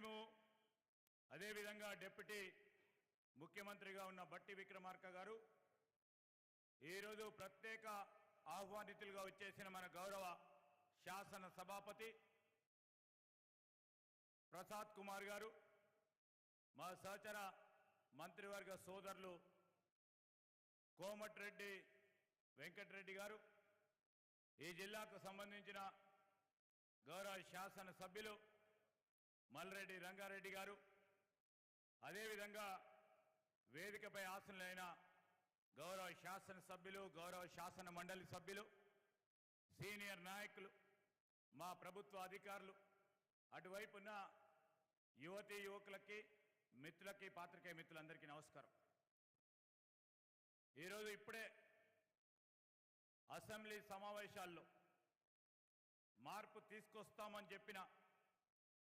మేము అదేవిధంగా డిప్యూటీ ముఖ్యమంత్రిగా ఉన్న బట్టి విక్రమార్క గారు ఈరోజు ప్రత్యేక ఆహ్వానితులుగా వచ్చేసిన మన గౌరవ శాసన సభాపతి ప్రసాద్ కుమార్ గారు, మా సహచర మంత్రివర్గ సోదరులు కోమటిరెడ్డి వెంకటరెడ్డి గారు, ఈ జిల్లాకు సంబంధించిన గౌరవ శాసన సభ్యులు మల్రెడ్డి రంగారెడ్డి గారు, అదేవిధంగా వేదికపై ఆసనులైన గౌరవ శాసన సభ్యులు, గౌరవ శాసన మండలి సభ్యులు, సీనియర్ నాయకులు, మా ప్రభుత్వ అధికారులు, అటువైపున్న యువతీ యువకులకి, మిత్రులకి, పాత్రికేయ మిత్రులందరికీ నమస్కారం. ఈరోజు ఇప్పుడే అసెంబ్లీ సమావేశాల్లో మార్పు తీసుకొస్తామని చెప్పిన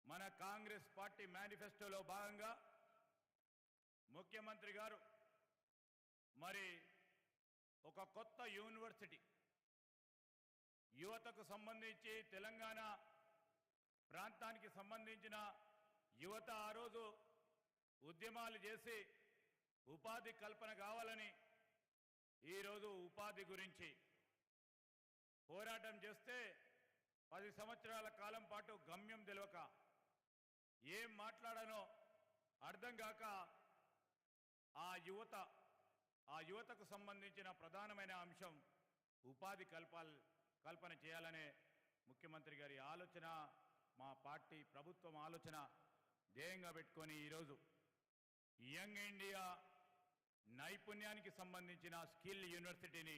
మన కాంగ్రెస్ పార్టీ మేనిఫెస్టోలో భాగంగా ముఖ్యమంత్రి గారు మరి ఒక కొత్త యూనివర్సిటీ యువతకు సంబంధించి, తెలంగాణ ప్రాంతానికి సంబంధించిన యువత ఆ రోజు ఉద్యమాలు చేసి ఉపాధి కల్పన కావాలని ఈరోజు ఉపాధి గురించి పోరాటం చేస్తే 10 సంవత్సరాల కాలం పాటు గమ్యం తెలియక ఏం మాట్లాడానో అర్థం కాక ఆ యువతకు సంబంధించిన ప్రధానమైన అంశం ఉపాధి కల్పన చేయాలనే ముఖ్యమంత్రి గారి ఆలోచన, మా పార్టీ ప్రభుత్వం ఆలోచన ధ్యేయంగా పెట్టుకొని ఈరోజు యంగ్ ఇండియా నైపుణ్యానికి సంబంధించిన స్కిల్ యూనివర్సిటీని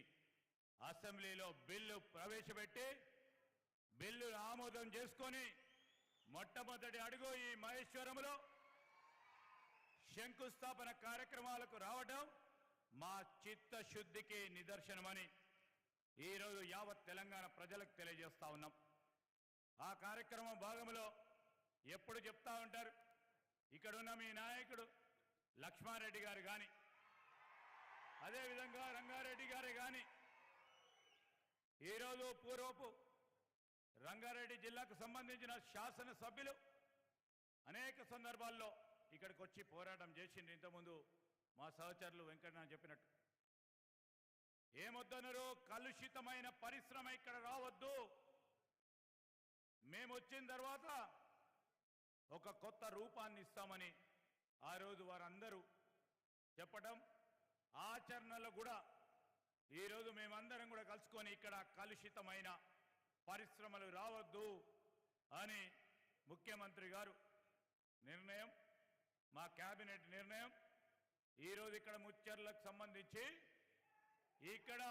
అసెంబ్లీలో బిల్లు ప్రవేశపెట్టి బిల్లు ఆమోదం చేసుకొని మొట్టమొదటి అడుగు ఈ మహేశ్వరంలో శంకుస్థాపన కార్యక్రమాలకు రావడం మా చిత్తశుద్ధికి నిదర్శనమని ఈరోజు యావత్ తెలంగాణ ప్రజలకు తెలియజేస్తా ఉన్నాం. ఆ కార్యక్రమం భాగంలో ఎప్పుడు చెప్తా ఉంటారు, ఇక్కడున్న మీ నాయకుడు లక్ష్మారెడ్డి గారు కానీ, అదేవిధంగా రంగారెడ్డి గారే కానీ, ఈరోజు పూర్వపు రంగారెడ్డి జిల్లాకు సంబంధించిన శాసన సభ్యులు అనేక సందర్భాల్లో ఇక్కడికి వచ్చి పోరాటం చేసిండ్రు. ఇంతకుముందు మా సహచరులు వెంకన్న చెప్పినట్టు ఏమొద్దనరు, కలుషితమైన పరిశ్రమ ఇక్కడ రావద్దు, మేము వచ్చిన తర్వాత ఒక కొత్త రూపాన్ని ఇస్తామని ఆ రోజు వారందరూ చెప్పడం, ఆచరణలో కూడా ఈరోజు మేమందరం కూడా కలుసుకొని ఇక్కడ కలుషితమైన పరిశ్రమలు రావద్దు అని ముఖ్యమంత్రి గారు నిర్ణయం, మా కేబినెట్ నిర్ణయం. ఈరోజు ఇక్కడ ముచ్చర్లకు సంబంధించి ఇక్కడ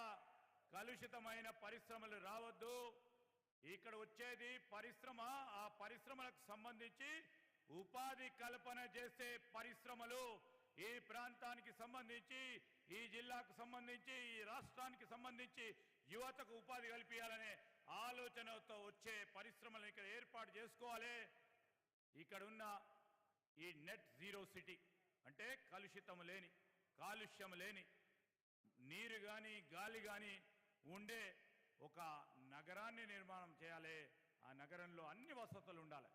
కలుషితమైన పరిశ్రమలు రావద్దు, ఇక్కడ వచ్చేది పరిశ్రమ, ఆ పరిశ్రమలకు సంబంధించి ఉపాధి కల్పన చేసే పరిశ్రమలు ఈ ప్రాంతానికి సంబంధించి, ఈ జిల్లాకు సంబంధించి, ఈ రాష్ట్రానికి సంబంధించి యువతకు ఉపాధి కల్పించాలనే ఆలోచనతో వచ్చే పరిశ్రమలను ఇక్కడ ఏర్పాటు చేసుకోవాలి. ఇక్కడున్న ఈ నెట్ జీరో సిటీ అంటే కలుషితం లేని, కాలుష్యం లేని నీరు కానీ గాలి కానీ ఉండే ఒక నగరాన్ని నిర్మాణం చేయాలి. ఆ నగరంలో అన్ని వసతులు ఉండాలి,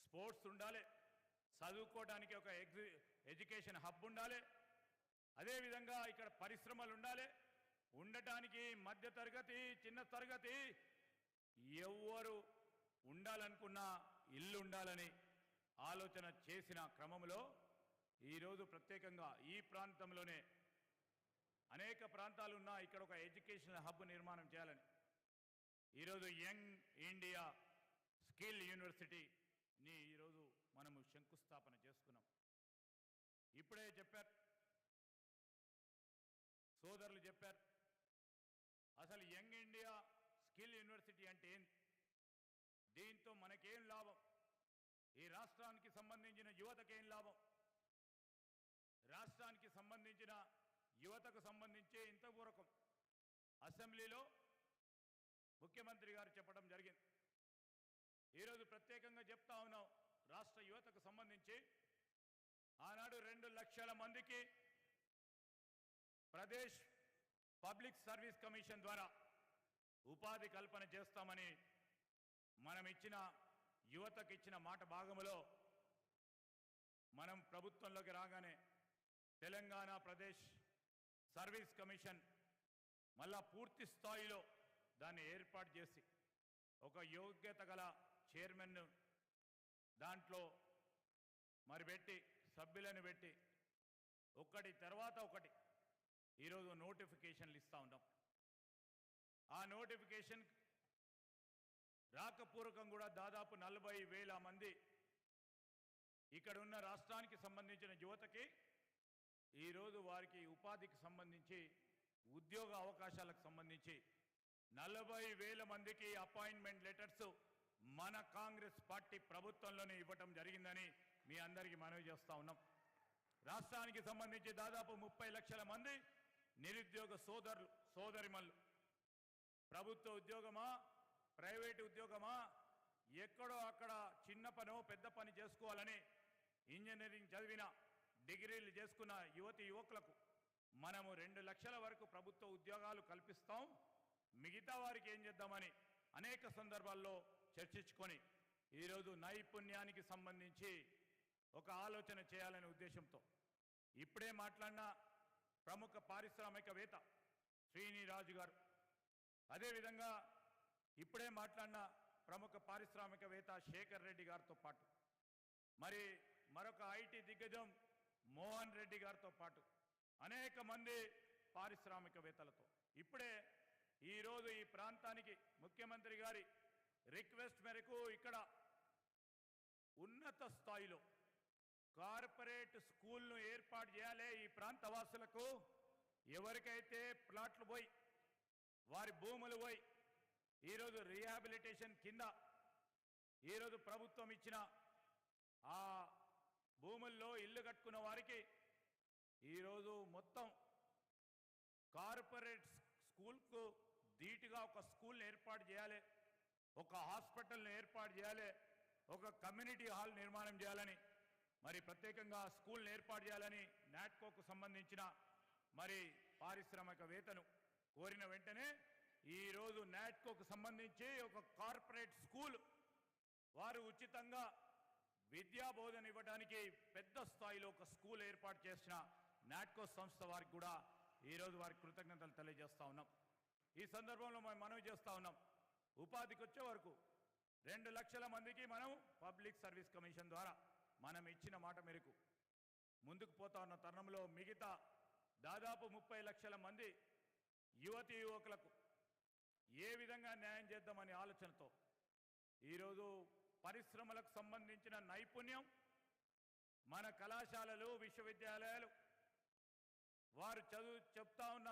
స్పోర్ట్స్ ఉండాలి, చదువుకోవడానికి ఒక ఎడ్యుకేషన్ హబ్ ఉండాలి, అదేవిధంగా ఇక్కడ పరిశ్రమలు ఉండాలి, ఉండటానికి మధ్య తరగతి, చిన్న తరగతి ఎవరు ఉండాలనుకున్న ఇల్లు ఉండాలని ఆలోచన చేసిన క్రమంలో ఈరోజు ప్రత్యేకంగా ఈ ప్రాంతంలోనే అనేక ప్రాంతాలు ఉన్నా ఇక్కడ ఒక ఎడ్యుకేషనల్ హబ్ నిర్మాణం చేయాలని ఈరోజు యంగ్ ఇండియా స్కిల్ యూనివర్సిటీని ఈరోజు మనము శంకుస్థాపన చేసుకున్నాం. ఇప్పుడే చెప్పారు సోదరులు, చెప్పారు అసలు యంగ్ ఇండియా స్కిల్ యూనివర్సిటీ అంటే ఏంటి, దీంతో మనకేం లాభం, ఈ రాష్ట్రానికి సంబంధించిన యువతకేం లాభం, రాష్ట్రానికి సంబంధించిన యువతకు సంబంధించి ఇంతవరకు అసెంబ్లీలో ముఖ్యమంత్రి గారు చెప్పడం జరిగింది. ఈరోజు ప్రత్యేకంగా చెప్తా ఉన్నాం, రాష్ట్ర యువతకు సంబంధించి ఆనాడు 2 లక్షల మందికి ప్రదేశ్ పబ్లిక్ సర్వీస్ కమిషన్ ద్వారా ఉపాధి కల్పన చేస్తామని మనం ఇచ్చిన యువతకు ఇచ్చిన మాట భాగంలో మనం ప్రభుత్వంలోకి రాగానే తెలంగాణ ప్రదేశ్ సర్వీస్ కమిషన్ మళ్ళా పూర్తి స్థాయిలో దాన్ని ఏర్పాటు చేసి ఒక యోగ్యత గల చైర్మన్ దాంట్లో మరి పెట్టి సభ్యులను పెట్టి ఒకటి తర్వాత ఒకటి ఈరోజు నోటిఫికేషన్లు ఇస్తూ ఉన్నాం. ఆ నోటిఫికేషన్ రాకపూర్వకం కూడా దాదాపు 40,000 మంది ఇక్కడ ఉన్న రాష్ట్రానికి సంబంధించిన యువతకి ఈరోజు వారికి ఉపాధికి సంబంధించి ఉద్యోగ అవకాశాలకు సంబంధించి 40,000 మందికి అపాయింట్మెంట్ లెటర్స్ మన కాంగ్రెస్ పార్టీ ప్రభుత్వంలోనే ఇవ్వటం జరిగిందని మీ అందరికీ మనవి చేస్తా ఉన్నాం. రాష్ట్రానికి సంబంధించి దాదాపు 30 లక్షల మంది నిరుద్యోగ సోదరిమల్లు ప్రభుత్వ ఉద్యోగమా ప్రైవేటు ఉద్యోగమా ఎక్కడో అక్కడ చిన్న పనో పెద్ద పని చేసుకోవాలని ఇంజనీరింగ్ చదివిన డిగ్రీలు చేసుకున్న యువకులకు మనము 2 లక్షల వరకు ప్రభుత్వ ఉద్యోగాలు కల్పిస్తాం, మిగతా వారికి ఏం చేద్దామని అనేక సందర్భాల్లో చర్చించుకొని ఈరోజు నైపుణ్యానికి సంబంధించి ఒక ఆలోచన చేయాలనే ఉద్దేశంతో ఇప్పుడే మాట్లాడిన ప్రముఖ పారిశ్రామికవేత్త శ్రీనిరాజు గారు, అదేవిధంగా ఇప్పుడే మాట్లాడిన ప్రముఖ పారిశ్రామికవేత్త శేఖర్ రెడ్డి గారితో పాటు మరి మరొక ఐటీ దిగ్గజం మోహన్ రెడ్డి గారితో పాటు అనేక మంది పారిశ్రామికవేత్తలతో ఇప్పుడే ఈరోజు ఈ ప్రాంతానికి ముఖ్యమంత్రి గారి రిక్వెస్ట్ మేరకు ఇక్కడ ఉన్నత స్థాయిలో కార్పొరేట్ స్కూల్ను ఏర్పాటు చేయాలి. ఈ ప్రాంత వాసులకు ఎవరికైతే ప్లాట్లు పోయి వారి భూములు పోయి ఈరోజు రీహాబిలిటేషన్ కింద ఈరోజు ప్రభుత్వం ఇచ్చిన ఆ భూముల్లో ఇల్లు కట్టుకున్న వారికి ఈరోజు మొత్తం కార్పొరేట్ స్కూల్కు ధీటుగా ఒక స్కూల్ని ఏర్పాటు చేయాలి, ఒక హాస్పిటల్ని ఏర్పాటు చేయాలి, ఒక కమ్యూనిటీ హాల్ నిర్మాణం చేయాలని మరి ప్రత్యేకంగా స్కూల్ని ఏర్పాటు చేయాలని నాట్కోకు సంబంధించిన మరి పారిశ్రామికవేత్తను కోరిన వెంటనే ఈరోజు నాట్కోకు సంబంధించి ఒక కార్పొరేట్ స్కూల్ వారు ఉచితంగా విద్యా బోధన ఇవ్వడానికి పెద్ద స్థాయిలో ఒక స్కూల్ ఏర్పాటు చేసిన నాట్కో సంస్థ వారికి కూడా ఈరోజు వారికి కృతజ్ఞతలు తెలియజేస్తా ఉన్నాం. ఈ సందర్భంలో మనం మనవి చేస్తా ఉన్నాం, ఉపాధికి వచ్చే వరకు 2 లక్షల మందికి మనం పబ్లిక్ సర్వీస్ కమిషన్ ద్వారా మనం ఇచ్చిన మాట మేరకు ముందుకు పోతా ఉన్న తరుణంలో మిగతా దాదాపు 30 లక్షల మంది యువకులకు ఏ విధంగా న్యాయం చేద్దామనే ఆలోచనతో ఈరోజు పరిశ్రమలకు సంబంధించిన నైపుణ్యం మన కళాశాలలు విశ్వవిద్యాలయాలు వారు చెప్తా ఉన్న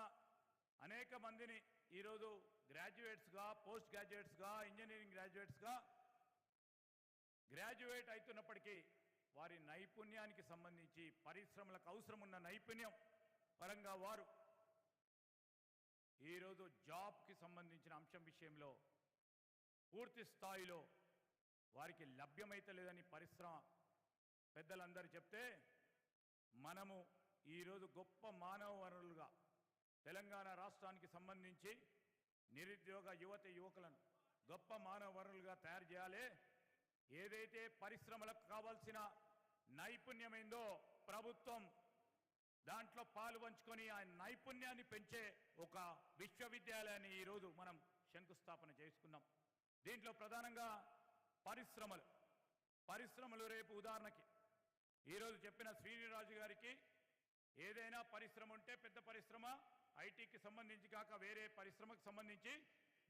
అనేక మందిని ఈరోజు గ్రాడ్యుయేట్స్గా పోస్ట్ గ్రాడ్యుయేట్స్గా ఇంజనీరింగ్ గ్రాడ్యుయేట్స్గా గ్రాడ్యుయేట్ అవుతున్నప్పటికీ వారి నైపుణ్యానికి సంబంధించి పరిశ్రమలకు అవసరం ఉన్న నైపుణ్యం పరంగా వారు ఈరోజు జాబ్కి సంబంధించిన అంశం విషయంలో పూర్తి స్థాయిలో వారికి లభ్యమైతే లేదని పరిశ్రమ పెద్దలందరూ చెప్తే మనము ఈరోజు గొప్ప మానవ వనరులుగా తెలంగాణ రాష్ట్రానికి సంబంధించి నిరుద్యోగ యువకులను గొప్ప మానవ వనరులుగా తయారు చేయాలి. ఏదైతే పరిశ్రమలకు కావాల్సిన నైపుణ్యమైందో ప్రభుత్వం దాంట్లో పాలు పంచుకొని ఆ నైపుణ్యాన్ని పెంచే ఒక విశ్వవిద్యాలయాన్ని ఈరోజు మనం శంకుస్థాపన చేసుకున్నాం. దీంట్లో ప్రధానంగా పరిశ్రమలు రేపు ఉదాహరణకి ఈరోజు చెప్పిన శ్రీనిరాజు గారికి ఏదైనా పరిశ్రమ ఉంటే పెద్ద పరిశ్రమ ఐటీకి సంబంధించి కాక వేరే పరిశ్రమకు సంబంధించి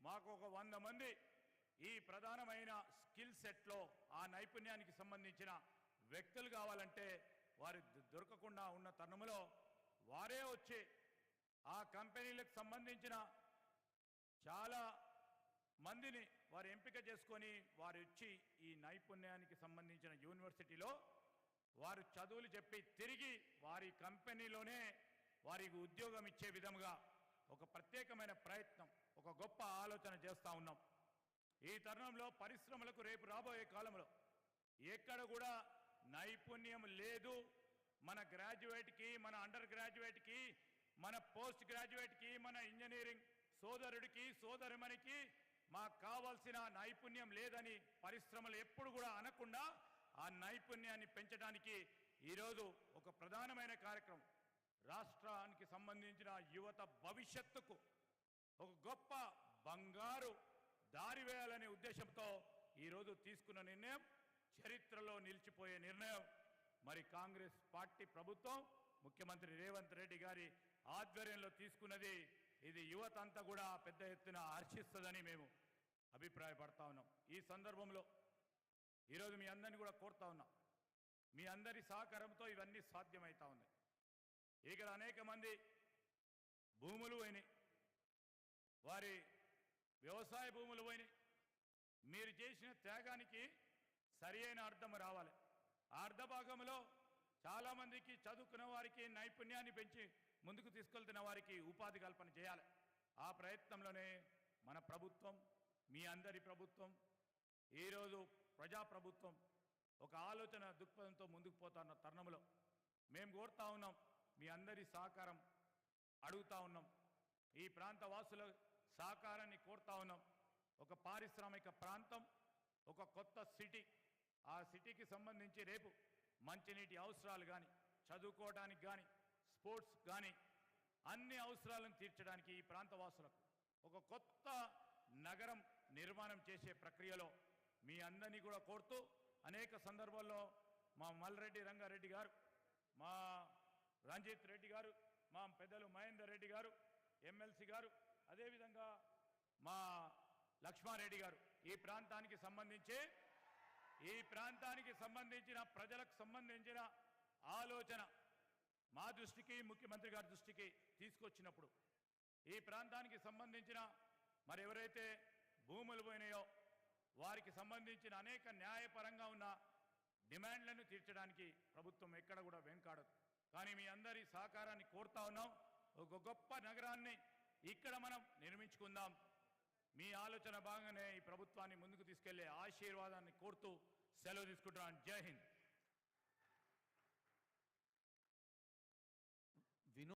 మాకు ఒక 100 మంది ఈ ప్రధానమైన స్కిల్ సెట్లో ఆ నైపుణ్యానికి సంబంధించిన వ్యక్తులు కావాలంటే వారు దొరకకుండా ఉన్న తరుణంలో వారే వచ్చి ఆ కంపెనీలకు సంబంధించిన చాలా మందిని వారు ఎంపిక చేసుకొని వారు వచ్చి ఈ నైపుణ్యానికి సంబంధించిన యూనివర్సిటీలో వారు చదువులు చెప్పి తిరిగి వారి కంపెనీలోనే వారికి ఉద్యోగం ఇచ్చే విధంగా ఒక ప్రత్యేకమైన ప్రయత్నం ఒక గొప్ప ఆలోచన చేస్తూ ఉన్నాం. ఈ తరుణంలో పరిశ్రమలకు రేపు రాబోయే కాలంలో ఎక్కడ కూడా నైపుణ్యం లేదు, మన గ్రాడ్యుయేట్కి మన అండర్ గ్రాడ్యుయేట్కి మన పోస్ట్ గ్రాడ్యుయేట్కి మన ఇంజనీరింగ్ సోదరుడికి సోదరిమణికి మాకు కావాల్సిన నైపుణ్యం లేదని పరిశ్రమలు ఎప్పుడు కూడా అనకుండా ఆ నైపుణ్యాన్ని పెంచడానికి ఈరోజు ఒక ప్రధానమైన కార్యక్రమం రాష్ట్రానికి సంబంధించిన యువత భవిష్యత్తుకు ఒక గొప్ప బంగారు దారి వేయాలనే ఉద్దేశంతో ఈరోజు తీసుకున్న నిర్ణయం చరిత్రలో నిలిచిపోయే నిర్ణయం. మరి కాంగ్రెస్ పార్టీ ప్రభుత్వం ముఖ్యమంత్రి రేవంత్ రెడ్డి గారి ఆధ్వర్యంలో తీసుకున్నది. ఇది యువత అంతా కూడా పెద్ద ఎత్తున హర్షిస్తుందని మేము అభిప్రాయపడతా ఉన్నాం. ఈ సందర్భంలో ఈరోజు మీ అందరినీ కూడా కోరుతా ఉన్నాం, మీ అందరి సహకారంతో ఇవన్నీ సాధ్యమవుతా ఉన్నాయి. ఇక్కడ అనేక మంది భూములు పోయినాయి, వారి వ్యవసాయ భూములు పోయినాయి. మీరు చేసిన త్యాగానికి సరి అయిన అర్థం రావాలి. ఆ అర్ధ భాగంలో చాలామందికి చదువుకున్న వారికి నైపుణ్యాన్ని పెంచి ముందుకు తీసుకెళ్తున్న వారికి ఉపాధి కల్పన చేయాలి. ఆ ప్రయత్నంలోనే మన ప్రభుత్వం, మీ అందరి ప్రభుత్వం, ఈరోజు ప్రజాప్రభుత్వం ఒక ఆలోచన దృక్పథంతో ముందుకు పోతున్న తరుణంలో మేము కోరుతా ఉన్నాం, మీ అందరి సహకారం అడుగుతా ఉన్నాం. ఈ ప్రాంత వాసుల సహకారాన్ని కోరుతా ఉన్నాం. ఒక పారిశ్రామిక ప్రాంతం, ఒక కొత్త సిటీ, ఆ సిటీకి సంబంధించి రేపు మంచినీటి అవసరాలు కానీ, చదువుకోవడానికి కానీ, స్పోర్ట్స్ కానీ అన్ని అవసరాలను తీర్చడానికి ఈ ప్రాంత వాసులకు ఒక కొత్త నగరం నిర్మాణం చేసే ప్రక్రియలో మీ అందరినీ కూడా కోరుతూ అనేక సందర్భాల్లో మా మల్రెడ్డి రంగారెడ్డి గారు, మా రంజిత్ రెడ్డి గారు, మా పెద్దలు మహేందర్ రెడ్డి గారు ఎమ్మెల్సీ గారు, అదేవిధంగా మా లక్ష్మారెడ్డి గారు ఈ ప్రాంతానికి సంబంధించిన ప్రజలకు సంబంధించిన ఆలోచన మా దృష్టికి, ముఖ్యమంత్రి గారి దృష్టికి తీసుకొచ్చినప్పుడు ఈ ప్రాంతానికి సంబంధించిన మరి ఎవరైతే భూములు పోయినాయో వారికి సంబంధించిన అనేక న్యాయపరంగా ఉన్న డిమాండ్లను తీర్చడానికి ప్రభుత్వం ఎక్కడ కూడా వెనుకాడదు. కానీ మీ అందరి సహకారాన్ని కోరుతా ఉన్నాం. ఒక గొప్ప నగరాన్ని ఇక్కడ మనం నిర్మించుకుందాం. మీ ఆలోచన భాగంగానే ఈ ప్రభుత్వాన్ని ముందుకు తీసుకెళ్లే ఆశీర్వాదాన్ని కోరుతూ సెలవు తీసుకుంటున్నాను. జై హింద్.